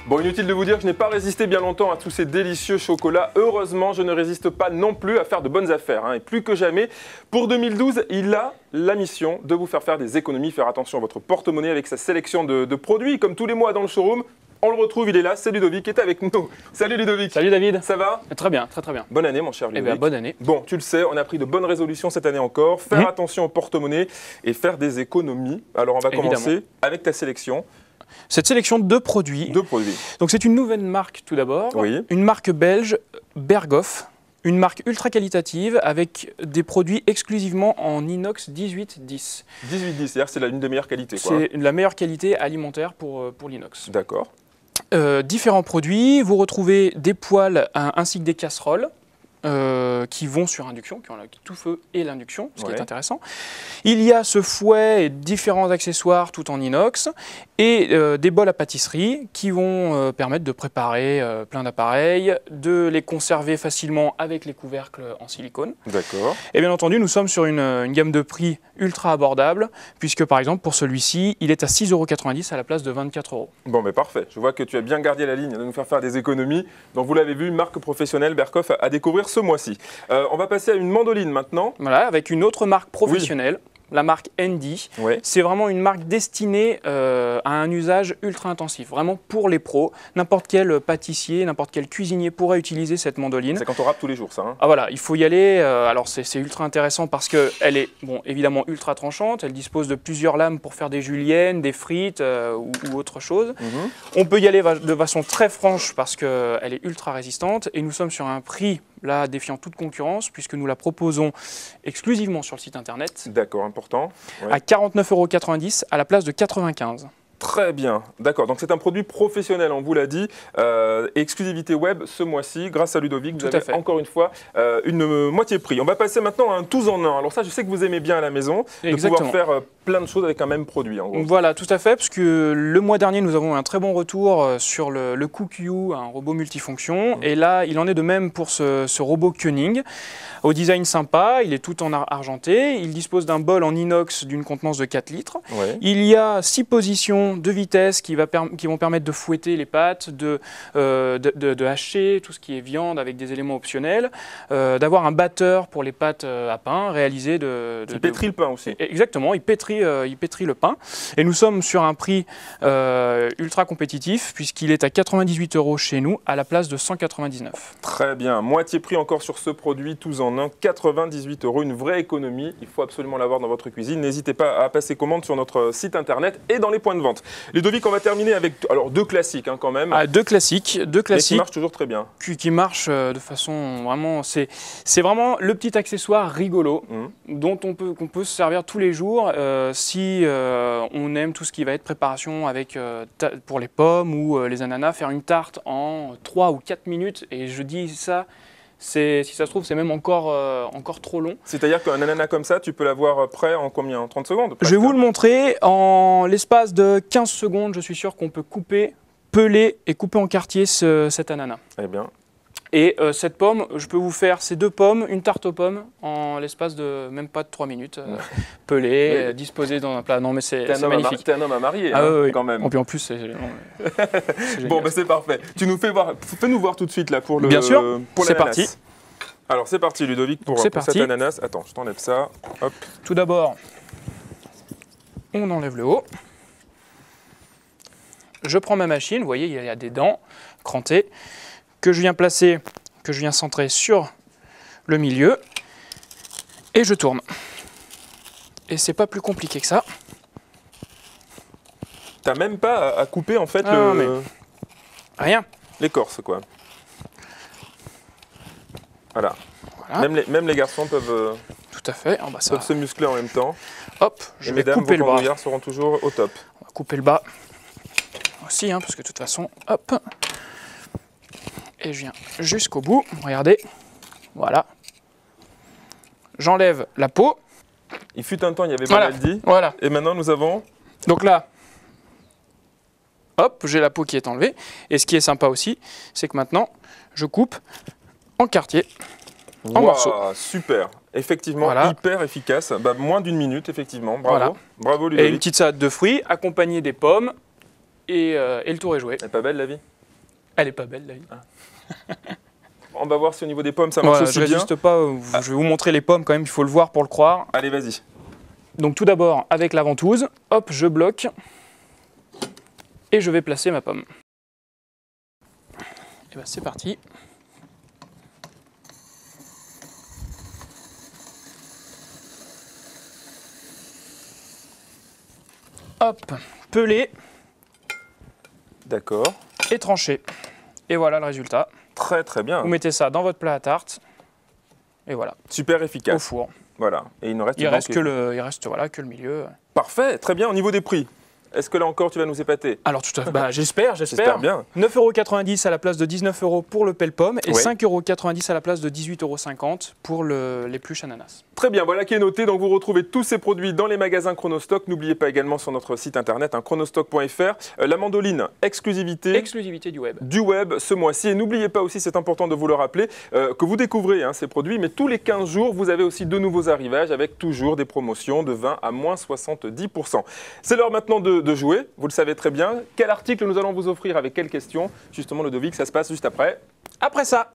Bon, inutile de vous dire que je n'ai pas résisté bien longtemps à tous ces délicieux chocolats. Heureusement, je ne résiste pas non plus à faire de bonnes affaires. Et plus que jamais, pour 2012, il a la mission de vous faire des économies, faire attention à votre porte-monnaie avec sa sélection de produits. Comme tous les mois dans le showroom, on le retrouve, il est là, c'est Ludovic qui est avec nous. Salut Ludovic. Salut David. Ça va? Très bien, très bien. Bonne année mon cher Ludovic. Eh bien, bonne année. Bon, tu le sais, on a pris de bonnes résolutions cette année encore. Faire attention au porte-monnaie et faire des économies. Alors on va commencer avec ta sélection. Cette sélection de produits. Donc c'est une nouvelle marque tout d'abord. Oui. Une marque belge, Berghoff. Une marque ultra qualitative avec des produits exclusivement en inox 1810. 1810, c'est-à-dire que c'est l'une des meilleures qualités. C'est la meilleure qualité alimentaire pour l'inox. D'accord. Différents produits, vous retrouvez des poêles ainsi que des casseroles. Qui vont sur induction, qui ont le tout feu et l'induction, ce qui est intéressant. Il y a ce fouet et différents accessoires tout en inox et des bols à pâtisserie qui vont permettre de préparer plein d'appareils, de les conserver facilement avec les couvercles en silicone. D'accord. Et bien entendu, nous sommes sur une gamme de prix ultra abordable puisque par exemple pour celui-ci, il est à 6,90 € à la place de 24 €. Bon mais parfait, je vois que tu as bien gardé la ligne de nous faire des économies. Donc vous l'avez vu, marque professionnelle Berghoff à découvrir ce mois-ci. On va passer à une mandoline maintenant. Voilà, avec une autre marque professionnelle. La marque Handy, c'est vraiment une marque destinée à un usage ultra intensif, vraiment pour les pros. N'importe quel pâtissier, n'importe quel cuisinier pourrait utiliser cette mandoline. C'est quand on râpe tous les jours ça. Ah voilà, il faut y aller. Alors c'est ultra intéressant parce qu'elle est évidemment ultra tranchante, elle dispose de plusieurs lames pour faire des juliennes, des frites ou autre chose. On peut y aller de façon très franche parce qu'elle est ultra résistante et nous sommes sur un prix là défiant toute concurrence puisque nous la proposons exclusivement sur le site internet. D'accord, important. À 49,90 € à la place de 95 €. Très bien, d'accord. Donc c'est un produit professionnel, on vous l'a dit. Exclusivité web ce mois-ci, grâce à Ludovic, vous avez encore une fois une moitié prix. On va passer maintenant à un tous en un. Alors ça, je sais que vous aimez bien à la maison, de pouvoir faire plein de choses avec un même produit. En gros. Voilà, tout à fait, parce que le mois dernier, nous avons eu un très bon retour sur le Cook You, un robot multifonction. Et là, il en est de même pour ce robot Koenig. Au design sympa, il est tout en argenté, il dispose d'un bol en inox d'une contenance de 4 litres. Il y a 6 positions de vitesse qui vont permettre de fouetter les pâtes, de hacher tout ce qui est viande avec des éléments optionnels, d'avoir un batteur pour les pâtes à pain réalisé Il pétrit le pain aussi. Exactement, il pétrit le pain. Et nous sommes sur un prix ultra compétitif puisqu'il est à 98 € chez nous à la place de 199 €. Très bien, moitié prix encore sur ce produit tous en un, 98 €, une vraie économie. Il faut absolument l'avoir dans votre cuisine. N'hésitez pas à passer commande sur notre site internet et dans les points de vente. Ludovic, on va terminer avec deux classiques quand même. Deux classiques. Mais qui marchent toujours très bien. Qui marchent de façon vraiment... C'est vraiment le petit accessoire rigolo dont qu'on peut se servir tous les jours si on aime tout ce qui va être préparation avec, pour les pommes ou les ananas, faire une tarte en 3 ou 4 minutes. Et je dis ça... Si ça se trouve, c'est même encore trop long. C'est-à-dire qu'un ananas comme ça, tu peux l'avoir prêt en combien? 30 secondes presque. Je vais vous le montrer. En l'espace de 15 secondes, je suis sûr qu'on peut couper, peler et couper en quartiers cet ananas. Eh bien. Et cette pomme, je peux vous faire ces 2 pommes, une tarte aux pommes, en l'espace de même pas de 3 minutes. Pelée, disposée dans un plat. Non mais c'est magnifique. T'es un homme à marier quand même. Et puis en plus, c'est bon, bah, c'est parfait. Tu nous fais-nous voir tout de suite là pour le. Bien sûr, c'est parti. Alors c'est parti Ludovic pour cet ananas. Attends, je t'enlève ça. Hop. Tout d'abord, on enlève le haut. Je prends ma machine, vous voyez, il y a des dents crantées que je viens centrer sur le milieu et je tourne. Et c'est pas plus compliqué que ça. T'as même pas à couper en fait rien. L'écorce quoi. Voilà. Même les garçons peuvent. Tout à fait. Peuvent se muscler en même temps. Hop, je vais couper le bras. Les mesdames seront toujours au top. On va couper le bas aussi, parce que de toute façon, hop. Et je viens jusqu'au bout, regardez, voilà. J'enlève la peau. Il fut un temps, il y avait pas mal dit. Voilà. Et maintenant, nous avons... Donc là, hop, j'ai la peau qui est enlevée. Et ce qui est sympa aussi, c'est que maintenant, je coupe en quartier, en morceaux. Super. Effectivement, hyper efficace. Moins d'1 minute, effectivement. Bravo. Voilà. Bravo, Ludovic. Et une petite salade de fruits, accompagnée des pommes, et le tour est joué. Elle est pas belle, la vie? Elle est pas belle, là. On va voir si au niveau des pommes ça marche aussi je bien. résiste pas. Je vais vous montrer les pommes quand même, il faut le voir pour le croire. Allez, vas-y. Donc tout d'abord, avec la ventouse, hop, je bloque. Et je vais placer ma pomme. Et bien c'est parti. Hop, pelé. D'accord. Et tranché. Et voilà le résultat. Très très bien. Vous mettez ça dans votre plat à tarte. Et voilà. Super Au efficace. four. Voilà. Et il ne reste, Il reste que le milieu. Parfait, très bien. Au niveau des prix, est-ce que là encore tu vas nous épater? Alors tout à fait. Bah, j'espère. J'espère bien. 9,90 € à la place de 19 € pour le pelle-pomme et Ouais. 5,90 € à la place de 18,50 € pour l'épluche ananas. Très bien, voilà qui est noté. Donc vous retrouvez tous ces produits dans les magasins Chronostock. N'oubliez pas également sur notre site internet chronostock.fr. La mandoline, exclusivité. Exclusivité du web. Du web ce mois-ci. Et n'oubliez pas aussi, c'est important de vous le rappeler, que vous découvrez ces produits, mais tous les 15 jours, vous avez aussi de nouveaux arrivages avec toujours des promotions de 20 à moins 70%. C'est l'heure maintenant de jouer, vous le savez très bien. Quel article nous allons vous offrir avec quelle question? Justement, Ludovic, ça se passe juste après. Après ça.